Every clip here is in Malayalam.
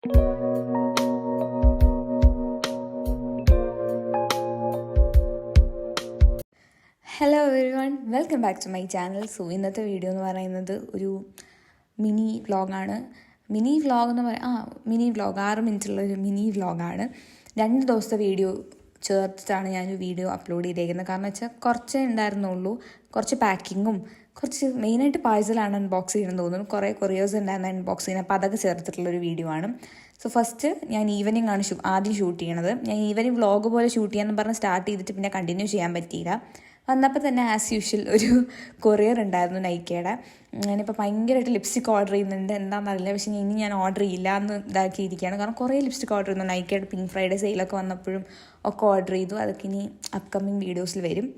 Hello everyone, welcome back to my channel. So ഇന്നത്തെ വീഡിയോ എന്ന് പറയുന്നത് ഒരു മിനി വ്ളോഗാണ്. മിനി വ്ളോഗ് 6 മിനിറ്റുള്ളൊരു മിനി വ്ളോഗാണ്. 2 ദിവസത്തെ വീഡിയോ ചേർത്തിട്ടാണ് ഞാനൊരു വീഡിയോ അപ്ലോഡ് ചെയ്തേക്കുന്നത്. കാരണം വെച്ചാൽ കുറച്ചേ ഉണ്ടായിരുന്നുള്ളൂ. കുറച്ച് പാക്കിങ്ങും കുറച്ച് മെയിനായിട്ട് പാഴ്സലാണ് അൺബോക്സ് ചെയ്യണമെന്ന് തോന്നുന്നു. കുറേ കൊറിയേഴ്സ് ഉണ്ടായിരുന്നു അൺബോക്സ് ചെയ്യുന്നത്. അപ്പോൾ അതൊക്കെ ചേർത്തിട്ടുള്ളൊരു വീഡിയോ ആണ്. സോ ഫസ്റ്റ് ഞാൻ ഈവനിങ് ആണ് ആദ്യം ഷൂട്ട് ചെയ്യണത്. ഞാൻ ഈവനിങ് വ്ളോഗ് പോലെ ഷൂട്ട് ചെയ്യാമെന്ന് പറഞ്ഞ് സ്റ്റാർട്ട് ചെയ്തിട്ട് പിന്നെ കണ്ടിന്യൂ ചെയ്യാൻ പറ്റിയില്ല. വന്നപ്പോൾ തന്നെ ആസ് യൂഷ്വൽ ഒരു കൊറിയർ ഉണ്ടായിരുന്നു നൈക്കയുടെ. ഞാനിപ്പോൾ ഭയങ്കരമായിട്ട് ലിപ്സ്റ്റിക് ഓർഡർ ചെയ്യുന്നുണ്ട്, എന്താണെന്നറിയില്ല. പക്ഷേ ഇനി ഞാൻ ഓർഡർ ചെയ്യില്ല എന്ന് ഇതാക്കിയിരിക്കുകയാണ്. കാരണം കുറേ ലിപ്സ്റ്റിക് ഓർഡർ ചെയ്യുന്നു. നൈക്കയുടെ പിങ്ക് ഫ്രൈഡേ സെയിലൊക്കെ വന്നപ്പോഴും ഒക്കെ ഓർഡർ ചെയ്തു. അതൊക്കെ ഇനി അപ്കമ്മിങ് വീഡിയോസിൽ വരും.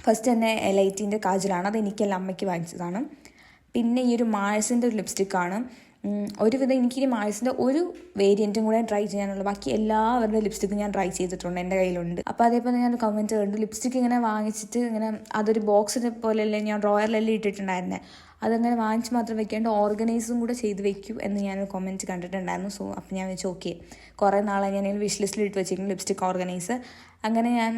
ഫസ്റ്റ് തന്നെ ലൈറ്റിൻ്റെ കാജലാണ്. അത് എനിക്കല്ല, അമ്മയ്ക്ക് വാങ്ങിച്ചതാണ്. പിന്നെ ഈ ഒരു മാഴ്സിൻ്റെ ഒരു ലിപ്സ്റ്റിക്കാണ്. ഒരുവിധം എനിക്കിനി മാഴ്സിൻ്റെ ഒരു വേരിയൻറ്റും കൂടെ ട്രൈ ചെയ്യാനുള്ളൂ. ബാക്കി എല്ലാവരുടെ ലിപ്സ്റ്റിക്കും ഞാൻ ട്രൈ ചെയ്തിട്ടുണ്ട്, എൻ്റെ കയ്യിലുണ്ട്. അപ്പോൾ അതേപോലെ ഞാൻ കമൻറ്റ് കണ്ടു, ലിപ്സ്റ്റിക്ക് ഇങ്ങനെ വാങ്ങിച്ചിട്ട് ഇങ്ങനെ അതൊരു ബോക്സിനെ പോലെയല്ലേ ഞാൻ ഡ്രോയറിലെല്ലാം ഇട്ടിട്ടുണ്ടായിരുന്നത്, അതങ്ങനെ വാങ്ങിച്ച് മാത്രം വെക്കാണ്ട് ഓർഗനൈസും കൂടെ ചെയ്ത് വെക്കൂ എന്ന് ഞാനൊരു കമൻറ്റ് കണ്ടിട്ടുണ്ടായിരുന്നു. സോ അപ്പോൾ ഞാൻ വെച്ച് ഓക്കെ, കുറേ നാളെ ഞാൻ വിഷ് ലിസ്റ്റിൽ ഇട്ട് വെച്ചിരിക്കുന്നു ലിപ്സ്റ്റിക് ഓർഗനൈസ്. അങ്ങനെ ഞാൻ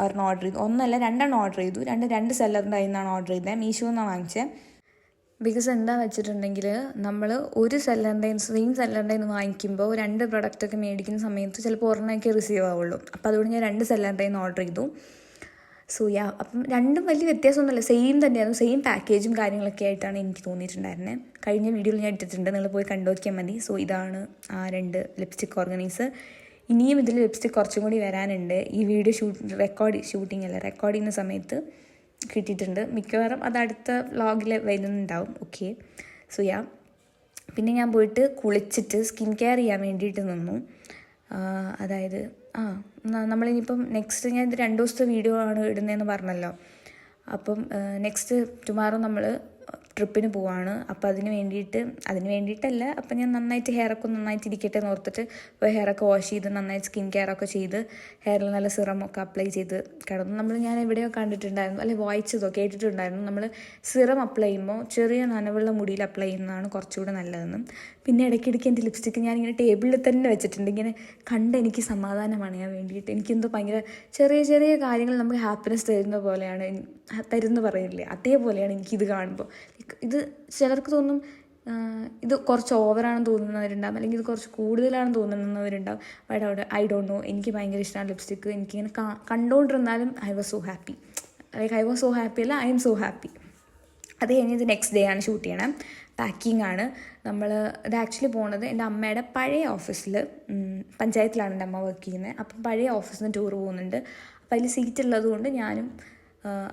ഒരെണ്ണം ഓർഡർ ചെയ്തു. ഒന്നല്ല 2 ഓർഡർ ചെയ്തു. രണ്ട് സെല്ലറിൻ്റെ കയ്യിൽ നിന്നാണ് ഓർഡർ ചെയ്തത്. മീഷോ എന്നാണ് വാങ്ങിച്ചത്. ബിക്കോസ് എന്താ വെച്ചിട്ടുണ്ടെങ്കിൽ നമ്മൾ ഒരു സെല്ലറിൻ്റെ സെയിം സെല്ലറിൻ്റെ നിന്ന് വാങ്ങിക്കുമ്പോൾ 2 പ്രൊഡക്റ്റൊക്കെ മേടിക്കുന്ന സമയത്ത് ചിലപ്പോൾ ഒരെണ്ണമൊക്കെ റിസീവ് ആവുള്ളൂ. അപ്പോൾ അതുകൊണ്ട് ഞാൻ 2 സെല്ലറിൻ്റെ നിന്ന് ഓർഡർ ചെയ്തു. സോ അപ്പം രണ്ടും വലിയ വ്യത്യാസമൊന്നുമില്ല, സെയിം തന്നെയായിരുന്നു. സെയിം പാക്കേജും കാര്യങ്ങളൊക്കെ ആയിട്ടാണ് എനിക്ക് തോന്നിയിട്ടുണ്ടായിരുന്നത്. കഴിഞ്ഞ വീഡിയോയിൽ ഞാൻ ഇട്ടിട്ടുണ്ട്, നിങ്ങൾ പോയി കണ്ടു നോക്കിയാൽ മതി. സോ ഇതാണ് ആ 2 ലിപ്സ്റ്റിക് ഓർഗനൈസ്. ഇനിയും ഇതിൽ ലിപ്സ്റ്റിക് കുറച്ചും കൂടി വരാനുണ്ട്. ഈ വീഡിയോ റെക്കോർഡ് ചെയ്യുന്ന സമയത്ത് കിട്ടിയിട്ടുണ്ട്. മിക്കവാറും അത് അടുത്ത വ്ളോഗിൽ വരുന്നുണ്ടാവും. ഓക്കെ, സോ പിന്നെ ഞാൻ പോയിട്ട് കുളിച്ചിട്ട് സ്കിൻ കെയർ ചെയ്യാൻ വേണ്ടിയിട്ട് നിന്നു. അതായത് നമ്മളിനിയിപ്പം നെക്സ്റ്റ് ഞാൻ ഇത് 2 ദിവസത്തെ വീഡിയോ ആണ് ഇടുന്നതെന്ന് പറഞ്ഞല്ലോ. അപ്പം നെക്സ്റ്റ് ടുമാറോ നമ്മൾ ട്രിപ്പിന് പോവാണ്. അപ്പോൾ അതിന് വേണ്ടിയിട്ടല്ല, അപ്പം ഞാൻ നന്നായിട്ട് ഹെയറൊക്കെ നന്നായിട്ട് ഇരിക്കട്ടെ എന്ന് ഓർത്തിട്ട് ഇപ്പോൾ ഹെയറൊക്കെ വാഷ് ചെയ്ത് നന്നായിട്ട് സ്കിൻ കെയറൊക്കെ ചെയ്ത് ഹെയറിൽ നല്ല സിറമൊക്കെ അപ്ലൈ ചെയ്ത് കിടന്നു. ഞാൻ എവിടെയോ കണ്ടിട്ടുണ്ടായിരുന്നു, അല്ലെങ്കിൽ വായിച്ചതോ കേട്ടിട്ടുണ്ടായിരുന്നു, നമ്മൾ സിറം അപ്ലൈ ചെയ്യുമ്പോൾ ചെറിയ നനവുള്ള മുടിയിൽ അപ്ലൈ ചെയ്യുന്നതാണ് കുറച്ചുകൂടെ നല്ലതെന്നും. പിന്നെ ഇടയ്ക്കിടയ്ക്ക് എൻ്റെ ലിപ്സ്റ്റിക്ക് ഞാനിങ്ങനെ ടേബിളിൽ തന്നെ വെച്ചിട്ടുണ്ട്. ഇങ്ങനെ കണ്ട് എനിക്ക് സമാധാനമാണ് ഞാൻ വേണ്ടിയിട്ട്. എനിക്കെന്തോ ഭയങ്കര ചെറിയ ചെറിയ കാര്യങ്ങൾ നമുക്ക് ഹാപ്പിനെസ് തരുന്ന പറയില്ലേ, അതേപോലെയാണ് എനിക്കിത് കാണുമ്പോൾ. ഇത് ചിലർക്ക് തോന്നും ഇത് കുറച്ച് ഓവറാണെന്ന് തോന്നുന്നവരുണ്ടാകും, അല്ലെങ്കിൽ ഇത് കുറച്ച് കൂടുതലാണെന്ന് തോന്നുന്നവരുണ്ടാകും. ബട്ട് ഐ ഡോണ്ട് നോ, എനിക്ക് ഭയങ്കര ഇഷ്ടമാണ് ലിപ്സ്റ്റിക്ക്. എനിക്കിങ്ങനെ കണ്ടുകൊണ്ടിരുന്നാലും ഐ വാസ് സോ ഹാപ്പി. അല്ല, ഐ എം സോ ഹാപ്പി. അത് കഴിഞ്ഞത് നെക്സ്റ്റ് ഡേ ആണ് ഷൂട്ട് ചെയ്യണം. പാക്കിംഗ് ആണ്. ഇത് ആക്ച്വലി പോകുന്നത് എൻ്റെ അമ്മയുടെ പഴയ ഓഫീസിൽ, പഞ്ചായത്തിലാണ് എൻ്റെ അമ്മ വർക്ക് ചെയ്യുന്നത്. അപ്പം പഴയ ഓഫീസിൽ നിന്ന് ടൂർ പോകുന്നുണ്ട്. അപ്പം അതിൽ സീറ്റ് ഉള്ളത് കൊണ്ട് ഞാനും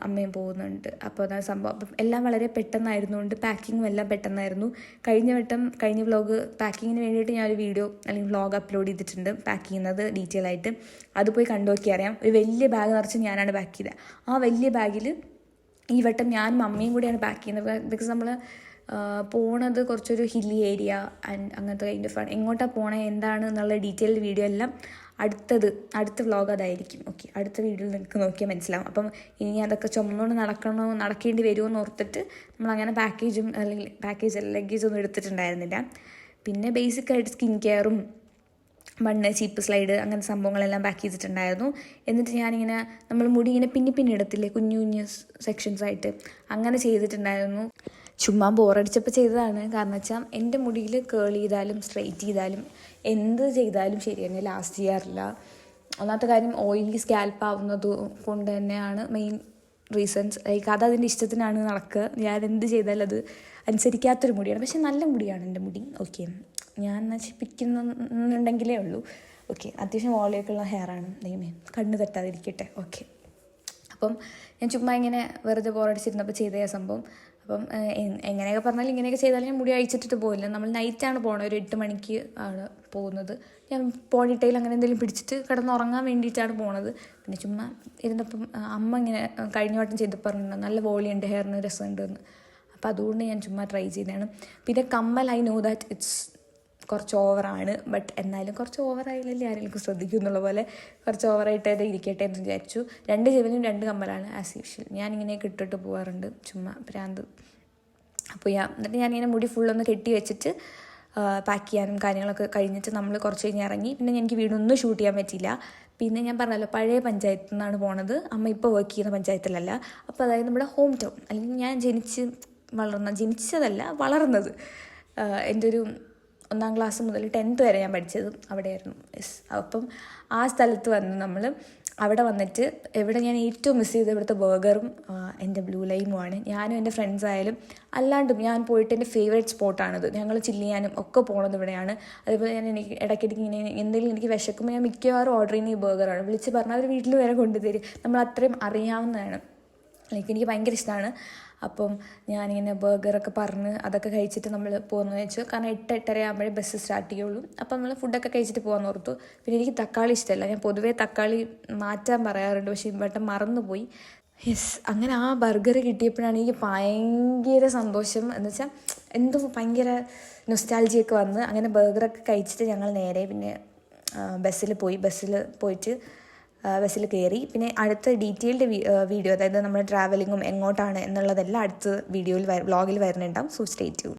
അമ്മയും പോകുന്നുണ്ട്. അപ്പോൾ അതാണ് സംഭവം. അപ്പം എല്ലാം വളരെ പെട്ടെന്നായിരുന്നുകൊണ്ട് പാക്കിങ്ങും എല്ലാം പെട്ടെന്നായിരുന്നു. കഴിഞ്ഞ വ്ളോഗ് പാക്കിങ്ങിന് വേണ്ടിയിട്ട് ഞാനൊരു വീഡിയോ അല്ലെങ്കിൽ വ്ളോഗ് അപ്ലോഡ് ചെയ്തിട്ടുണ്ട്, പാക്ക് ചെയ്യുന്നത് ഡീറ്റെയിൽ ആയിട്ട്. അത് പോയി കണ്ടു നോക്കി അറിയാം. ഒരു വലിയ ബാഗ് നിറച്ച് ഞാനാണ് പാക്ക് ചെയ്തത്. ആ വലിയ ബാഗിൽ ഈ വട്ടം ഞാനും അമ്മയും കൂടിയാണ് പാക്ക് ചെയ്യുന്നത്. ബിക്കോസ് നമ്മൾ പോണത് കുറച്ചൊരു ഹില്ലി ഏരിയ ആൻഡ് അങ്ങനത്തെ കൈൻഡ് ഓഫ് ആണ്. എങ്ങോട്ടാണ് പോണേ എന്താണ് എന്നുള്ള ഡീറ്റെയിൽഡ് വീഡിയോ എല്ലാം അടുത്ത വ്ളോഗ് അതായിരിക്കും. ഓക്കെ, അടുത്ത വീഡിയോയിൽ നിങ്ങൾക്ക് നോക്കിയാൽ മനസ്സിലാവും. അപ്പം ഇനി അതൊക്കെ ചുമന്നുകൊണ്ട് നടക്കേണ്ടി വരുമെന്ന് ഓർത്തിട്ട് നമ്മളങ്ങനെ ലഗേജൊന്നും എടുത്തിട്ടുണ്ടായിരുന്നില്ല. പിന്നെ ബേസിക്കായിട്ട് സ്കിൻ കെയറും മണ്ണ്, ചീപ്പ് സ്ലൈഡ്, അങ്ങനത്തെ സംഭവങ്ങളെല്ലാം പാക്ക് ചെയ്തിട്ടുണ്ടായിരുന്നു. എന്നിട്ട് ഞാനിങ്ങനെ നമ്മൾ മുടി ഇങ്ങനെ പിന്നെ ഇടത്തില്ലേ കുഞ്ഞു സെക്ഷൻസായിട്ട്, അങ്ങനെ ചെയ്തിട്ടുണ്ടായിരുന്നു. ചുമ്മാ ബോറടിച്ചപ്പോൾ ചെയ്തതാണ്. കാരണം വെച്ചാൽ എൻ്റെ മുടിയിൽ കേൾ ചെയ്താലും സ്ട്രെയിറ്റ് ചെയ്താലും എന്ത് ചെയ്താലും ശരി തന്നെ ലാസ്റ്റ് ചെയ്യാറില്ല. ഒന്നാമത്തെ കാര്യം ഓയിലി സ്കാൽപ്പ് ആവുന്നത് കൊണ്ട് തന്നെയാണ് മെയിൻ റീസൺസ്. അതതിൻ്റെ ഇഷ്ടത്തിനാണ് നടക്കുക. ഞാൻ എന്ത് ചെയ്താലും അത് അനുസരിക്കാത്തൊരു മുടിയാണ്. പക്ഷെ നല്ല മുടിയാണ് എൻ്റെ മുടി. ഓക്കെ, ഞാൻ നശിപ്പിക്കുന്നുണ്ടെങ്കിലേ ഉള്ളൂ. ഓക്കെ, അത്യാവശ്യം വോളിയൊക്കെയുള്ള ഹെയറാണ്. ദൈവമേ, കണ്ണ് തട്ടാതിരിക്കട്ടെ. ഓക്കെ, അപ്പം ഞാൻ ചുമ്മാ ഇങ്ങനെ വെറുതെ ബോറടിച്ചിരുന്നപ്പോൾ ചെയ്ത സംഭവം. അപ്പം എങ്ങനെയൊക്കെ പറഞ്ഞാലും ഇങ്ങനെയൊക്കെ ചെയ്താലും ഞാൻ മുടി അഴിച്ചിട്ടിട്ട് പോയില്ല. നമ്മൾ നൈറ്റാണ് പോകുന്നത്, ഒരു 8 മണിക്ക് ആണ് പോകുന്നത്. ഞാൻ പോണിട്ടയിൽ അങ്ങനെ എന്തെങ്കിലും പിടിച്ചിട്ട് കിടന്നുറങ്ങാൻ വേണ്ടിയിട്ടാണ് പോണത്. പിന്നെ ചുമ്മാ ഇരുന്നപ്പം അമ്മ ഇങ്ങനെ കഴിഞ്ഞ വട്ടം ചെയ്തപ്പോൾ പറഞ്ഞിട്ടുണ്ട് നല്ല വോളിയുണ്ട്, ഹെയറിന് രസമുണ്ടെന്ന്. അപ്പോൾ അതുകൊണ്ട് ഞാൻ ചുമ്മാ ട്രൈ ചെയ്തതാണ്. പിന്നെ കമ്മൽ, ഐ നോ ദാറ്റ് ഇറ്റ്സ് കുറച്ച് ഓവറാണ്. ബട്ട് എന്നാലും കുറച്ച് ഓവറായില്ലല്ലേ ആരെങ്കിലും ശ്രദ്ധിക്കും എന്നുള്ള പോലെ കുറച്ച് ഓവറായിട്ട് അത് ഇരിക്കട്ടെ എന്ന് വിചാരിച്ചു. 2 ചെവിനും 2 കമ്മലാണ് ആസ് യൂഷ്വൽ. ഞാനിങ്ങനെയൊക്കെ ഇട്ടിട്ട് പോകാറുണ്ട്, ചുമ്മാ ഭ്രാന്ത്. അപ്പോൾ എന്നിട്ട് ഞാനിങ്ങനെ മുടി ഫുള്ളൊന്ന് കെട്ടി വെച്ചിട്ട് പാക്ക് ചെയ്യാനും കാര്യങ്ങളൊക്കെ കഴിഞ്ഞിട്ട് നമ്മൾ കുറച്ച് കഴിഞ്ഞ് ഇറങ്ങി. പിന്നെ എനിക്ക് വീടൊന്നും ഷൂട്ട് ചെയ്യാൻ പറ്റിയില്ല. പിന്നെ ഞാൻ പറഞ്ഞല്ലോ പഴയ പഞ്ചായത്തിൽ നിന്നാണ് പോണത്, അമ്മ ഇപ്പോൾ വർക്ക് ചെയ്യുന്ന പഞ്ചായത്തിലല്ല. അപ്പോൾ അതായത് നമ്മുടെ ഹോം ടൗൺ, അല്ലെങ്കിൽ ഞാൻ ജനിച്ചതല്ല വളർന്നത്, എൻ്റെ ഒരു 1ാം ക്ലാസ് മുതൽ 10th വരെ ഞാൻ പഠിച്ചതും അവിടെയായിരുന്നു. അപ്പം ആ സ്ഥലത്ത് വന്ന് നമ്മൾ അവിടെ വന്നിട്ട് എവിടെ ഞാൻ ഏറ്റവും മിസ് ചെയ്തത് ഇവിടുത്തെ ബർഗറും എൻ്റെ ബ്ലൂ ലൈമുമാണ്. ഞാനും എൻ്റെ ഫ്രണ്ട്സ് ആയാലും അല്ലാണ്ടും ഞാൻ പോയിട്ട് എൻ്റെ ഫേവറേറ്റ് സ്പോട്ടാണിത്. ഞങ്ങൾ ചില്ല് ചെയ്യാനും ഒക്കെ പോണത് ഇവിടെയാണ്. അതേപോലെ എനിക്ക് ഇടയ്ക്കിടയ്ക്ക് ഇങ്ങനെ എന്തെങ്കിലും എനിക്ക് വിശക്കുമ്പോൾ ഞാൻ മിക്കവാറും ഓർഡർ ചെയ്യുന്ന ഈ ബർഗറാണ്. വിളിച്ച് പറഞ്ഞാൽ അവർ വീട്ടിൽ വരെ കൊണ്ടുതരും. നമ്മൾ അത്രയും അറിയാവുന്നതാണ്. എനിക്ക് ഭയങ്കര ഇഷ്ടമാണ്. അപ്പം ഞാനിങ്ങനെ ബർഗറൊക്കെ പറഞ്ഞ് അതൊക്കെ കഴിച്ചിട്ട് നമ്മൾ പോകുന്നതെന്ന് വെച്ചു. കാരണം 8-8:30 ആകുമ്പോഴേ ബസ് സ്റ്റാർട്ട് ചെയ്യുള്ളൂ. അപ്പം നമ്മൾ ഫുഡൊക്കെ കഴിച്ചിട്ട് പോകാമെന്ന് ഓർത്തു. പിന്നെ എനിക്ക് തക്കാളി ഇഷ്ടമല്ല, ഞാൻ പൊതുവേ തക്കാളി മാറ്റാൻ പറയാറുണ്ട്, പക്ഷേ ഇവട്ടം മറന്നുപോയി. അങ്ങനെ ആ ബർഗർ കിട്ടിയപ്പോഴാണ് എനിക്ക് ഭയങ്കര സന്തോഷം. എന്ന് വെച്ചാൽ എന്തോ ഭയങ്കര നൊസ്റ്റാൾജിയൊക്കെ വന്ന്. അങ്ങനെ ബർഗറൊക്കെ കഴിച്ചിട്ട് ഞങ്ങൾ നേരെ പിന്നെ ബസ്സിൽ കയറി. പിന്നെ അടുത്ത ഡീറ്റെയിൽഡ് വീഡിയോ, അതായത് നമ്മുടെ ട്രാവലിങ്ങും എങ്ങോട്ടാണ് എന്നുള്ളതെല്ലാം അടുത്ത വ്ലോഗിൽ വരുന്നുണ്ടാവും. So stay tune.